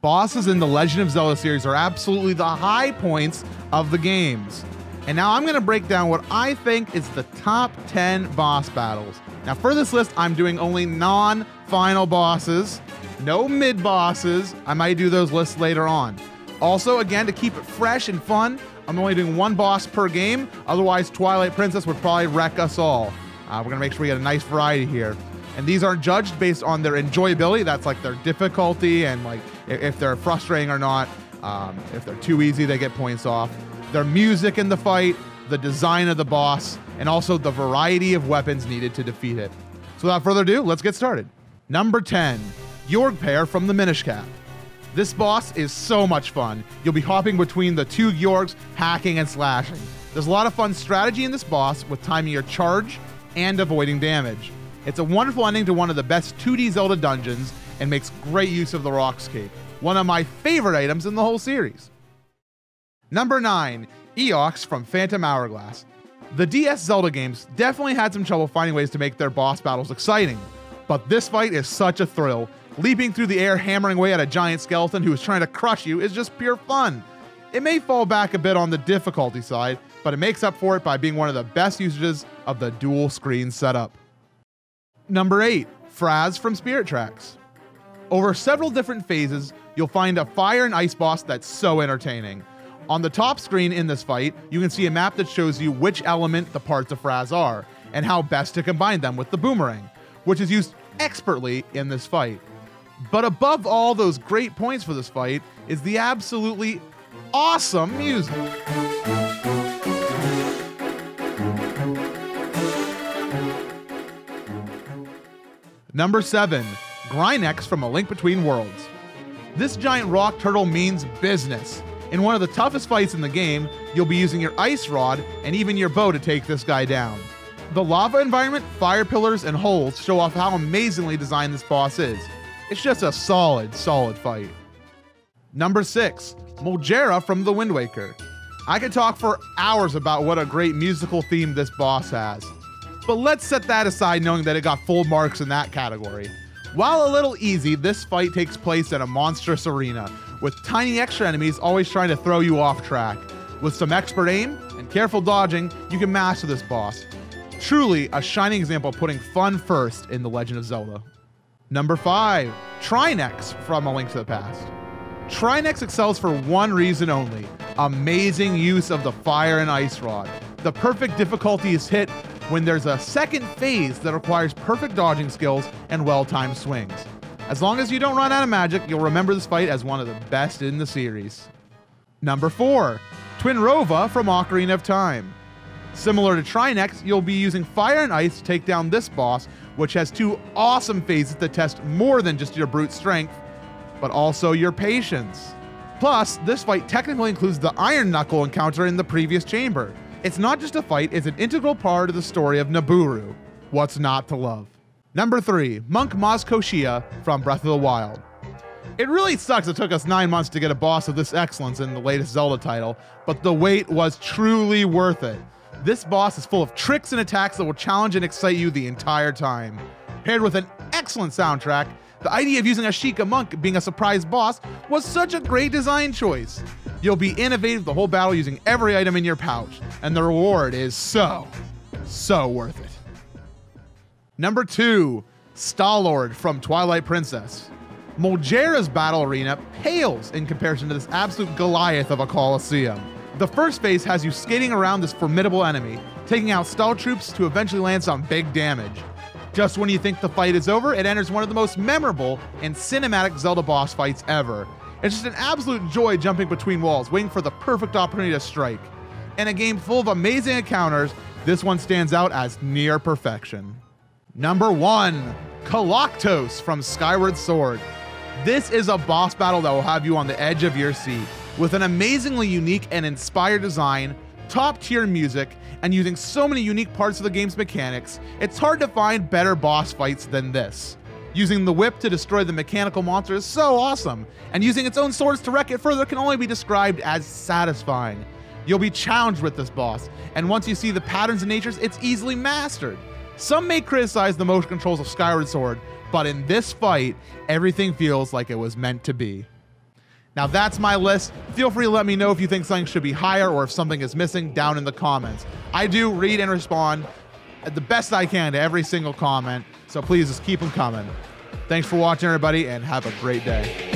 Bosses in the Legend of Zelda series are absolutely the high points of the games. And now I'm going to break down what I think is the top 10 boss battles. Now for this list, I'm doing only non-final bosses, no mid-bosses. I might do those lists later on. Also, again, to keep it fresh and fun, I'm only doing one boss per game. Otherwise, Twilight Princess would probably wreck us all. We're going to make sure we get a nice variety here. And these aren't judged based on their enjoyability. That's like their difficulty and like if they're frustrating or not. If they're too easy, they get points off. Their music in the fight, the design of the boss, and also the variety of weapons needed to defeat it. So without further ado, let's get started. Number 10, Yorg Pair from the Minish Cap. This boss is so much fun. You'll be hopping between the two Yorgs, hacking and slashing. There's a lot of fun strategy in this boss with timing your charge and avoiding damage. It's a wonderful ending to one of the best 2D Zelda dungeons and makes great use of the Rocks Cape, one of my favorite items in the whole series. Number 9, Eox from Phantom Hourglass. The DS Zelda games definitely had some trouble finding ways to make their boss battles exciting, but this fight is such a thrill. Leaping through the air, hammering away at a giant skeleton who is trying to crush you is just pure fun. It may fall back a bit on the difficulty side, but it makes up for it by being one of the best usages of the dual screen setup. Number 8, Fraz from Spirit Tracks. Over several different phases, you'll find a fire and ice boss that's so entertaining. On the top screen in this fight, you can see a map that shows you which element the parts of Fraz are, and how best to combine them with the boomerang, which is used expertly in this fight. But above all those great points for this fight is the absolutely awesome music. Number 7, Brine X from A Link Between Worlds. This giant rock turtle means business. In one of the toughest fights in the game, you'll be using your ice rod and even your bow to take this guy down. The lava environment, fire pillars, and holes show off how amazingly designed this boss is. It's just a solid fight. Number 6, Jarrah from The Wind Waker. I could talk for hours about what a great musical theme this boss has, but let's set that aside knowing that it got full marks in that category. While a little easy, this fight takes place in a monstrous arena, with tiny extra enemies always trying to throw you off track. With some expert aim and careful dodging, you can master this boss. Truly a shining example of putting fun first in The Legend of Zelda. Number 5, Trine X from A Link to the Past. Trine X excels for one reason only: amazing use of the fire and ice rod. The perfect difficulty is hit when there's a second phase that requires perfect dodging skills and well-timed swings. As long as you don't run out of magic, you'll remember this fight as one of the best in the series. Number 4, Twinrova from Ocarina of Time. Similar to Trine X, you'll be using fire and ice to take down this boss, which has two awesome phases that test more than just your brute strength, but also your patience. Plus, this fight technically includes the Iron Knuckle encounter in the previous chamber. It's not just a fight, it's an integral part of the story of Nabooru. What's not to love? Number 3, Monk Moscowjie from Breath of the Wild. It really sucks it took us 9 months to get a boss of this excellence in the latest Zelda title, but the wait was truly worth it. This boss is full of tricks and attacks that will challenge and excite you the entire time. Paired with an excellent soundtrack, the idea of using a Sheikah monk being a surprise boss was such a great design choice. You'll be innovative the whole battle using every item in your pouch, and the reward is so worth it. Number 2, Star-Lord from Twilight Princess. Jarrah's battle arena pales in comparison to this absolute Goliath of a Colosseum. The first phase has you skating around this formidable enemy, taking out stall troops to eventually land some big damage. Just when you think the fight is over, it enters one of the most memorable and cinematic Zelda boss fights ever. It's just an absolute joy jumping between walls, waiting for the perfect opportunity to strike. In a game full of amazing encounters, this one stands out as near perfection. Number 1, Kalach from Skyward Sword. This is a boss battle that will have you on the edge of your seat. With an amazingly unique and inspired design, top-tier music, and using so many unique parts of the game's mechanics, it's hard to find better boss fights than this. Using the whip to destroy the mechanical monster is so awesome, and using its own swords to wreck it further can only be described as satisfying. You'll be challenged with this boss, and once you see the patterns and natures, it's easily mastered. Some may criticize the motion controls of Skyward Sword, but in this fight, everything feels like it was meant to be. Now that's my list. Feel free to let me know if you think something should be higher or if something is missing down in the comments. I do read and respond the best I can to every single comment, so please just keep them coming. Thanks for watching, everybody, and have a great day.